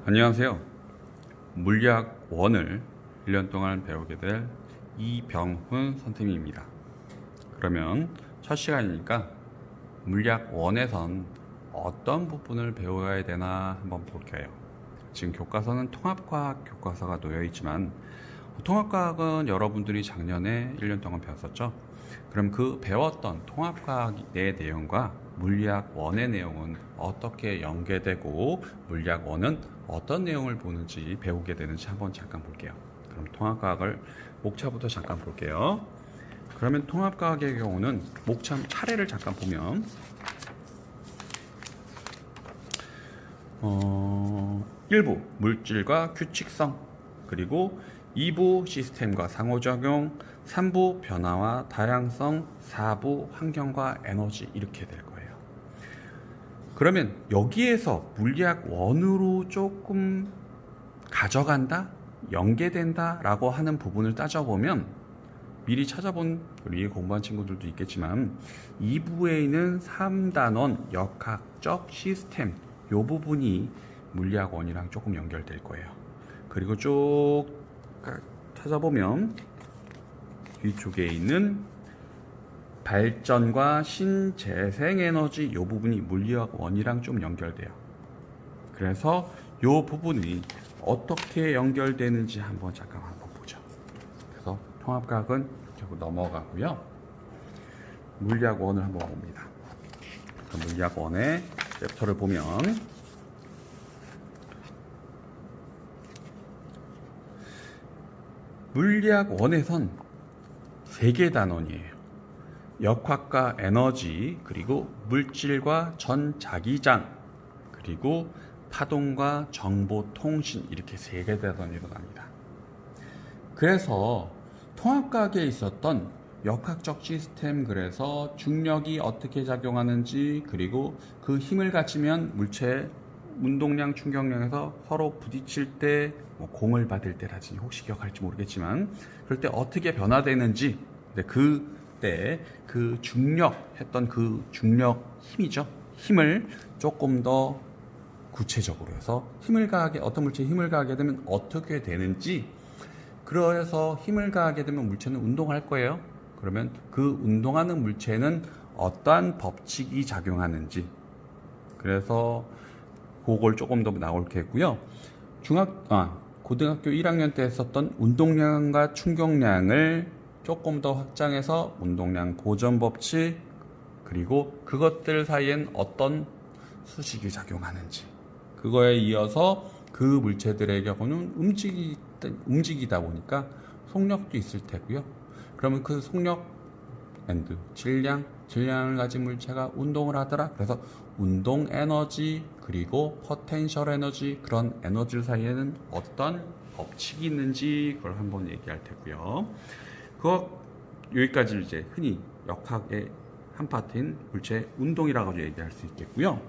안녕하세요. 물리학 1을 1년 동안 배우게 될 이병훈 선생님입니다. 그러면 첫 시간이니까 물리학 1에선 어떤 부분을 배워야 되나 한번 볼게요. 지금 교과서는 통합과학 교과서가 놓여 있지만 통합과학은 여러분들이 작년에 1년 동안 배웠었죠. 그럼 그 배웠던 통합과학의 내용과 물리학 1의 내용은 어떻게 연계되고 물리학 1은 어떤 내용을 보는지 배우게 되는지 한번 잠깐 볼게요. 그럼 통합과학을 목차부터 잠깐 볼게요. 그러면 통합과학의 경우는 목차 차례를 잠깐 보면 1부 물질과 규칙성, 그리고 2부 시스템과 상호작용, 3부 변화와 다양성, 4부 환경과 에너지, 이렇게 될 거예요. 그러면 여기에서 물리학 1으로 조금 가져간다, 연계된다 라고 하는 부분을 따져보면 미리 찾아본 우리 공부한 친구들도 있겠지만 2부에 있는 3단원 역학적 시스템, 이 부분이 물리학 1이랑 조금 연결될 거예요. 그리고 쭉 찾아보면 뒤쪽에 있는 발전과 신재생에너지, 이 부분이 물리학 1이랑 좀 연결돼요. 그래서 이 부분이 어떻게 연결되는지 한번 보죠. 그래서 통합과학은 결국 넘어가고요. 물리학 1을 한번 봅니다. 물리학 1의 챕터를 보면 물리학 1에선 3개 단원이에요. 역학과 에너지, 그리고 물질과 전자기장, 그리고 파동과 정보통신, 이렇게 3개 단원으로 납니다. 그래서 통합과학에 있었던 역학적 시스템, 그래서 중력이 어떻게 작용하는지, 그리고 그 힘을 갖추면 물체의 운동량, 충격량에서 서로 부딪힐 때, 공을 받을 때라든지, 혹시 기억할지 모르겠지만 그럴 때 어떻게 변화되는지, 그때 그 중력 했던 그 중력 힘이죠. 힘을 조금 더 구체적으로 해서 힘을 가하게, 어떤 물체에 힘을 가하게 되면 어떻게 되는지, 그래서 힘을 가하게 되면 물체는 운동할 거예요. 그러면 그 운동하는 물체는 어떠한 법칙이 작용하는지, 그래서 그걸 조금 더 나올 게고요. 고등학교 1학년 때 했었던 운동량과 충격량을 조금 더 확장해서 운동량 보전 법칙, 그리고 그것들 사이엔 어떤 수식이 작용하는지, 그거에 이어서 그 물체들의 경우는 움직이다 보니까 속력도 있을 테고요. 그러면 그 속력 앤드 질량을 가진 물체가 운동을 하더라. 그래서 운동 에너지, 그리고 포텐셜 에너지, 그런 에너지 사이에는 어떤 법칙이 있는지 그걸 한번 얘기할 테고요. 여기까지 이제 흔히 역학의 한 파트인 물체 운동이라고 얘기할 수 있겠고요.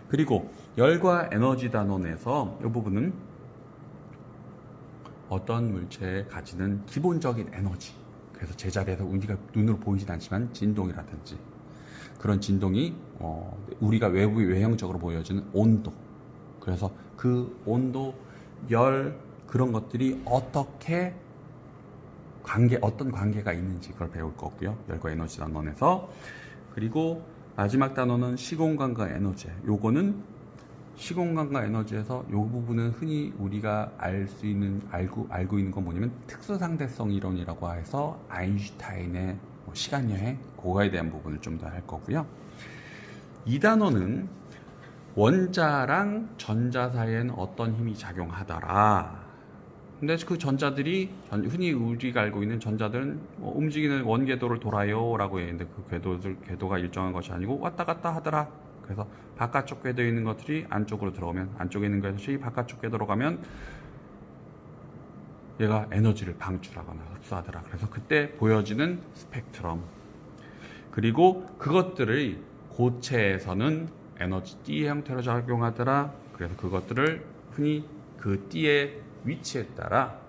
그리고 열과 에너지 단원에서 이 부분은 어떤 물체에 가지는 기본적인 에너지, 그래서 제자리에서 우리가 눈으로 보이진 않지만 진동이라든지 그런 진동이 우리가 외형적으로 보여지는 온도, 그래서 그 온도, 열, 그런 것들이 어떤 관계가 있는지 그걸 배울 거고요. 열과 에너지 단원에서. 그리고 마지막 단원은 시공간과 에너지. 요거는 시공간과 에너지에서 요 부분은 흔히 우리가 알고 있는 건 뭐냐면 특수상대성 이론이라고 해서 아인슈타인의 시간여행, 그거에 대한 부분을 좀 더 할 거고요. 이 단원은 원자랑 전자 사이에는 어떤 힘이 작용하더라. 근데 그 전자들이 흔히 우리가 알고 있는 전자들은 움직이는 원궤도를 돌아요 라고 했는데, 그 궤도가 일정한 것이 아니고 왔다 갔다 하더라. 그래서 바깥쪽 궤도에 있는 것들이 안쪽으로 들어오면, 안쪽에 있는 것이 바깥쪽 궤도로 가면 얘가 에너지를 방출하거나 흡수하더라. 그래서 그때 보여지는 스펙트럼, 그리고 그것들의 고체에서는 에너지 띠의 형태로 작용하더라. 그래서 그것들을 흔히 그 띠의 위치에 따라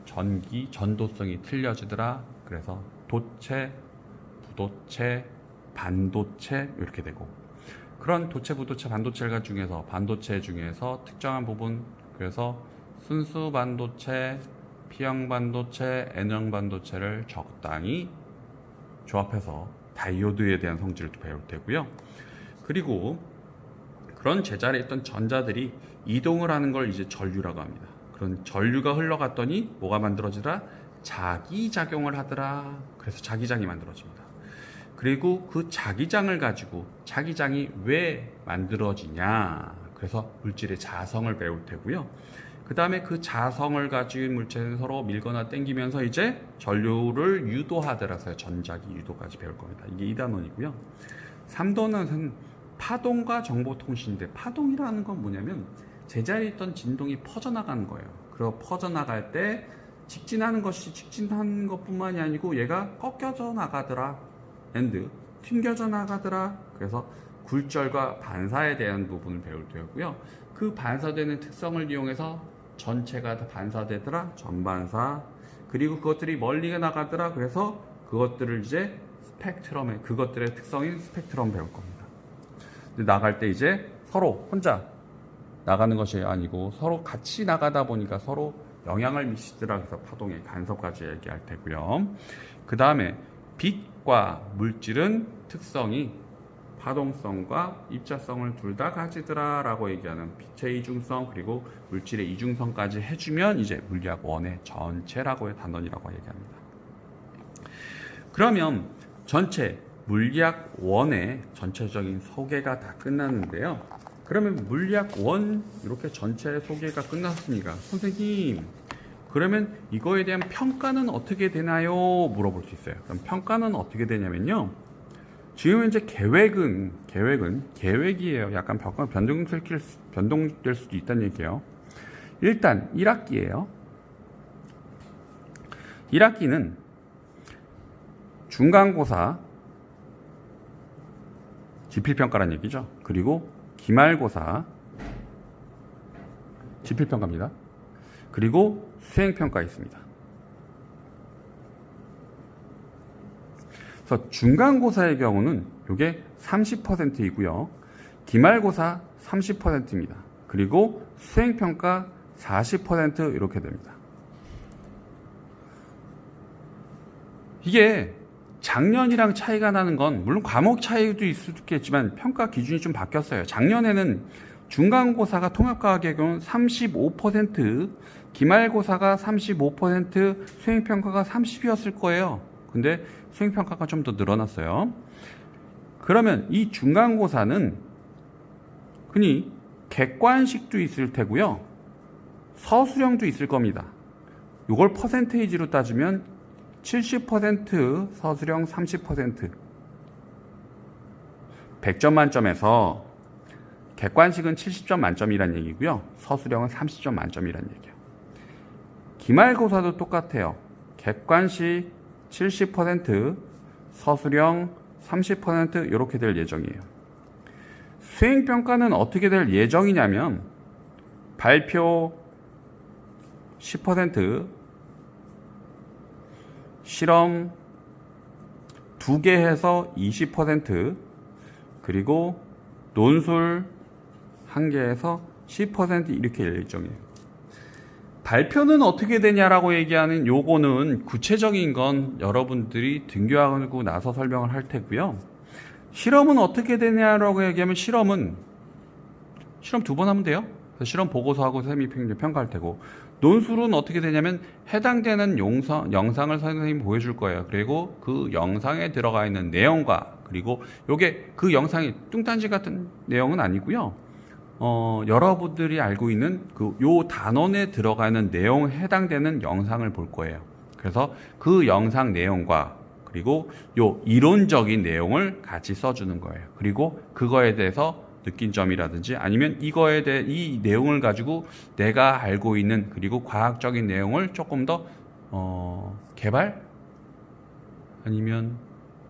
전도성이 틀려지더라. 그래서 도체, 부도체, 반도체, 이렇게 되고, 그런 도체, 부도체, 반도체 중에서 특정한 부분, 그래서 순수 반도체, P형 반도체, N형 반도체를 적당히 조합해서 다이오드에 대한 성질을 배울 테고요. 그리고 그런 제자리에 있던 전자들이 이동을 하는 걸 이제 전류라고 합니다. 그런 전류가 흘러갔더니 뭐가 만들어지더라? 자기작용을 하더라. 그래서 자기장이 만들어집니다. 그리고 그 자기장을 가지고 자기장이 왜 만들어지냐? 그래서 물질의 자성을 배울 테고요. 그 다음에 그 자성을 가진 물체는 서로 밀거나 당기면서 이제 전류를 유도하더라서 전자기 유도까지 배울 겁니다. 이게 2단원이고요. 3단원은 파동과 정보통신인데, 파동이라는 건 뭐냐면 제자리에 있던 진동이 퍼져나가는 거예요. 그리고 퍼져나갈 때 직진하는 것이 직진하는 것뿐만이 아니고 얘가 꺾여져 나가더라, 튕겨져 나가더라. 그래서 굴절과 반사에 대한 부분을 배울 테고요. 그 반사되는 특성을 이용해서 전체가 다 반사되더라, 전반사. 그리고 그것들이 멀리 나가더라. 그래서 그것들을 이제 스펙트럼에, 그것들의 특성인 스펙트럼 배울 겁니다. 근데 나갈 때 이제 서로 혼자 나가는 것이 아니고 서로 같이 나가다 보니까 서로 영향을 미치더라. 그래서 파동의 간섭까지 얘기할 테고요. 그 다음에 빛과 물질은 특성이 파동성과 입자성을 둘 다 가지더라 라고 얘기하는 빛의 이중성, 그리고 물질의 이중성까지 해주면 이제 물리학 원의 전체라고의 단원이라고 얘기합니다. 그러면 전체 물리학 원의 전체적인 소개가 다 끝났는데요. 그러면 물리학 원 이렇게 전체 소개가 끝났으니까 선생님, 그러면 이거에 대한 평가는 어떻게 되나요? 물어볼 수 있어요. 그럼 평가는 어떻게 되냐면요. 지금 현재 계획이에요. 약간 변동될 수도 있다는 얘기예요. 일단 1학기예요. 1학기는 중간고사 지필평가란 얘기죠. 그리고 기말고사 지필평가입니다. 그리고 수행평가 있습니다. 그래서 중간고사의 경우는 이게 30%이고요. 기말고사 30%입니다. 그리고 수행평가 40% 이렇게 됩니다. 이게 작년이랑 차이가 나는 건 물론 과목 차이도 있을 수 있겠지만 평가 기준이 좀 바뀌었어요. 작년에는 중간고사가 통합과학의 경우는 35%, 기말고사가 35%, 수행평가가 30이었을 거예요. 근데 수행평가가 좀 더 늘어났어요. 그러면 이 중간고사는 흔히 객관식도 있을 테고요. 서술형도 있을 겁니다. 이걸 퍼센테이지로 따지면 70% 서술형 30%. 100점 만점에서 객관식은 70점 만점이란 얘기고요. 서술형은 30점 만점이란 얘기예요. 기말고사도 똑같아요. 객관식 70%, 서술형 30% 이렇게 될 예정이에요. 수행평가는 어떻게 될 예정이냐면 발표 10%, 실험 2개 해서 20%, 그리고 논술 1개 해서 10% 이렇게 될 예정이에요. 발표는 어떻게 되냐라고 얘기하는 요거는 구체적인 건 여러분들이 등교하고 나서 설명을 할 테고요. 실험은 어떻게 되냐라고 얘기하면 실험 2번 하면 돼요. 실험 보고서하고 평가할 테고, 논술은 어떻게 되냐면 해당되는 영상을 선생님이 보여줄 거예요. 그리고 그 영상에 들어가 있는 내용과, 그리고 요게 그 영상이 뚱딴지 같은 내용은 아니고요. 여러분들이 알고 있는 요 단원에 들어가 있는 내용에 해당되는 영상을 볼 거예요. 그래서 그 영상 내용과 그리고 요 이론적인 내용을 같이 써주는 거예요. 그리고 그거에 대해서 느낀 점이라든지 아니면 이거에 대해 이 내용을 가지고 내가 알고 있는 그리고 과학적인 내용을 조금 더 개발 아니면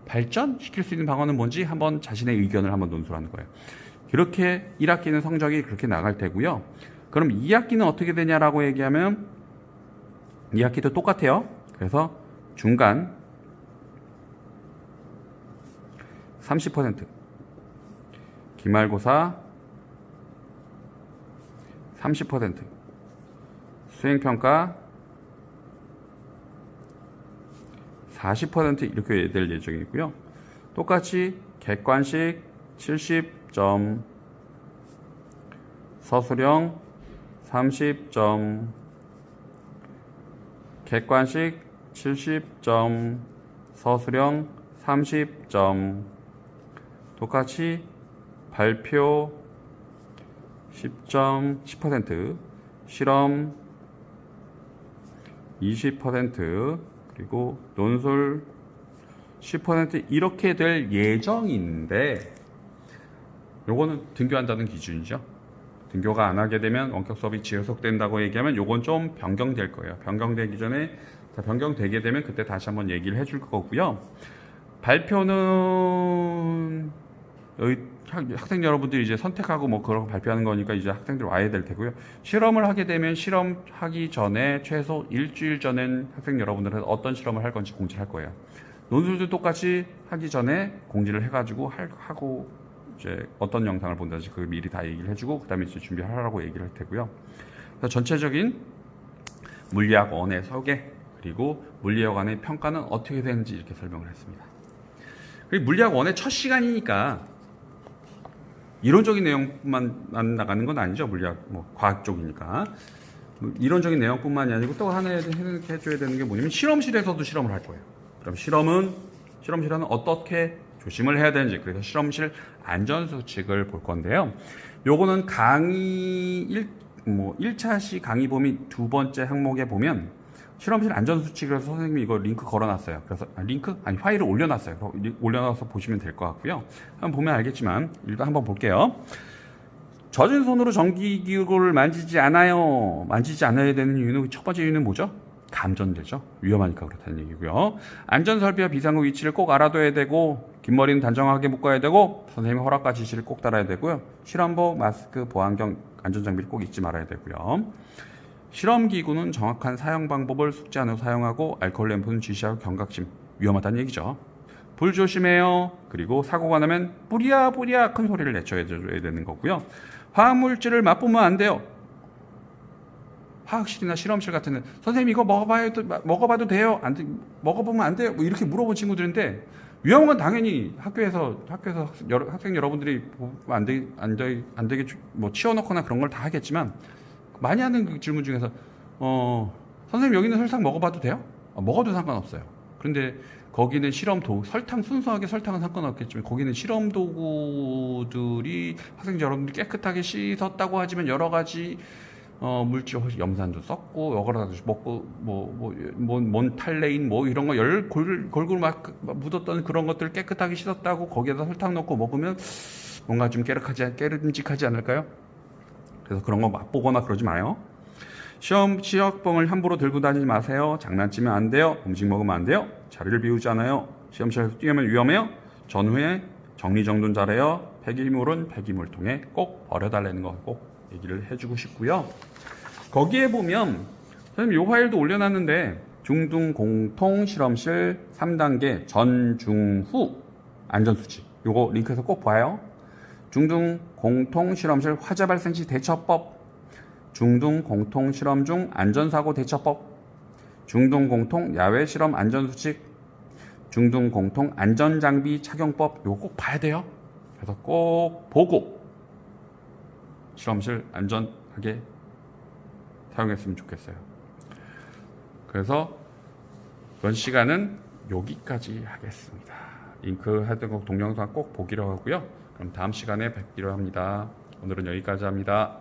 발전시킬 수 있는 방안은 뭔지 한번 자신의 의견을 한번 논술하는 거예요. 이렇게 1학기는 성적이 그렇게 나갈 테고요. 그럼 2학기는 어떻게 되냐라고 얘기하면 2학기도 똑같아요. 그래서 중간 30%, 기말고사 30%, 수행평가 40% 이렇게 될 예정이고요. 똑같이 객관식 70점, 서술형 30점, 객관식 70점, 서술형 30점, 똑같이 발표 10점, 10%, 실험 20%, 그리고 논술 10% 이렇게 될 예정인데, 요거는 등교한다는 기준이죠. 등교가 안 하게 되면 원격 수업이 지속된다고 얘기하면 요건 좀 변경될 거예요. 변경되기 전에, 변경되게 되면 그때 다시 한번 얘기를 해줄 거고요. 발표는 여기 학생 여러분들이 이제 선택하고 뭐 그런 거 발표하는 거니까 이제 학생들 와야 될 테고요. 실험을 하게 되면 실험하기 전에 최소 일주일 전엔 학생 여러분들은 어떤 실험을 할 건지 공지를 할 거예요. 논술도 똑같이 하기 전에 공지를 해가지고 하고 이제 어떤 영상을 본다든지 그 미리 다 얘기를 해주고 그다음에 이제 준비하라고 얘기를 할 테고요. 그래서 전체적인 물리학 원의 소개 그리고 물리학 원의 평가는 어떻게 되는지 이렇게 설명을 했습니다. 그리고 물리학 원의 첫 시간이니까 이론적인 내용뿐만 나가는 건 아니죠. 물리학 뭐 과학 쪽이니까 이론적인 내용뿐만이 아니고 또 하나 해줘야 되는 게 뭐냐면 실험실에서도 실험을 할 거예요. 그럼 실험실에는 어떻게 조심을 해야 되는지, 그래서 실험실 안전수칙을 볼 건데요. 요거는 강의 1차 강의 범위 두 번째 항목에 보면 실험실 안전수칙을 선생님이 이거 링크 걸어놨어요. 그래서 파일을 올려놨어요. 올려놔서 보시면 될 것 같고요. 한번 보면 알겠지만 일단 한번 볼게요. 젖은 손으로 전기기구를 만지지 않아야 되는 이유는 첫 번째 이유는 뭐죠? 감전되죠. 위험하니까 그렇다는 얘기고요. 안전설비와 비상구 위치를 꼭 알아둬야 되고, 긴 머리는 단정하게 묶어야 되고, 선생님의 허락과 지시를 꼭 따라야 되고요. 실험복, 마스크, 보안경, 안전장비를 꼭 잊지 말아야 되고요. 실험기구는 정확한 사용 방법을 숙지한 후 사용하고, 알코올 램프는 지시하고 경각심, 위험하다는 얘기죠. 불 조심해요. 그리고 사고가 나면 뿌리야 큰 소리를 내줘야 되는 거고요. 화학물질을 맛보면 안 돼요. 화학실이나 실험실 같은 데 선생님 이거 먹어봐도 돼요? 먹어보면 안 돼요? 뭐 이렇게 물어본 친구들인데, 위험한 건 당연히 학교에서 학생 여러분들이 안 되게 뭐 치워놓거나 그런 걸 다 하겠지만, 많이 하는 그 질문 중에서 선생님 여기는 설탕 먹어봐도 돼요? 먹어도 상관없어요. 그런데 거기는 순수하게 설탕은 상관없겠지만 거기는 실험 도구들이 학생 여러분들이 깨끗하게 씻었다고 하지만 여러 가지 물질 염산도 썼고 여러 가지 먹고 몬탈레인 이런 거 골고루 막 묻었던 그런 것들을 깨끗하게 씻었다고 거기에다 설탕 넣고 먹으면 뭔가 좀 깨름직하지 않을까요? 그래서 그런 거 맛보거나 그러지 마요. 시험봉을 함부로 들고 다니지 마세요. 장난치면 안 돼요. 음식 먹으면 안 돼요. 자리를 비우지 않아요. 시험실에서 뛰면 위험해요. 전후에 정리정돈 잘해요. 폐기물은 폐기물통에 꼭 버려달라는 거 꼭 얘기를 해주고 싶고요. 거기에 보면 선생님 이 파일도 올려놨는데, 중등공통실험실 3단계 전중후 안전수칙, 요거 링크에서 꼭 봐요. 중등공통실험실 화재 발생 시 대처법, 중등공통실험 중 안전사고 대처법, 중등공통 야외실험 안전수칙, 중등공통 안전장비 착용법, 요거 꼭 봐야 돼요. 그래서 꼭 보고 실험실 안전하게 사용했으면 좋겠어요. 그래서 이번 시간은 여기까지 하겠습니다. 링크 했던 거 동영상 꼭 보기로 하고요. 그럼 다음 시간에 뵙기로 합니다. 오늘은 여기까지 합니다.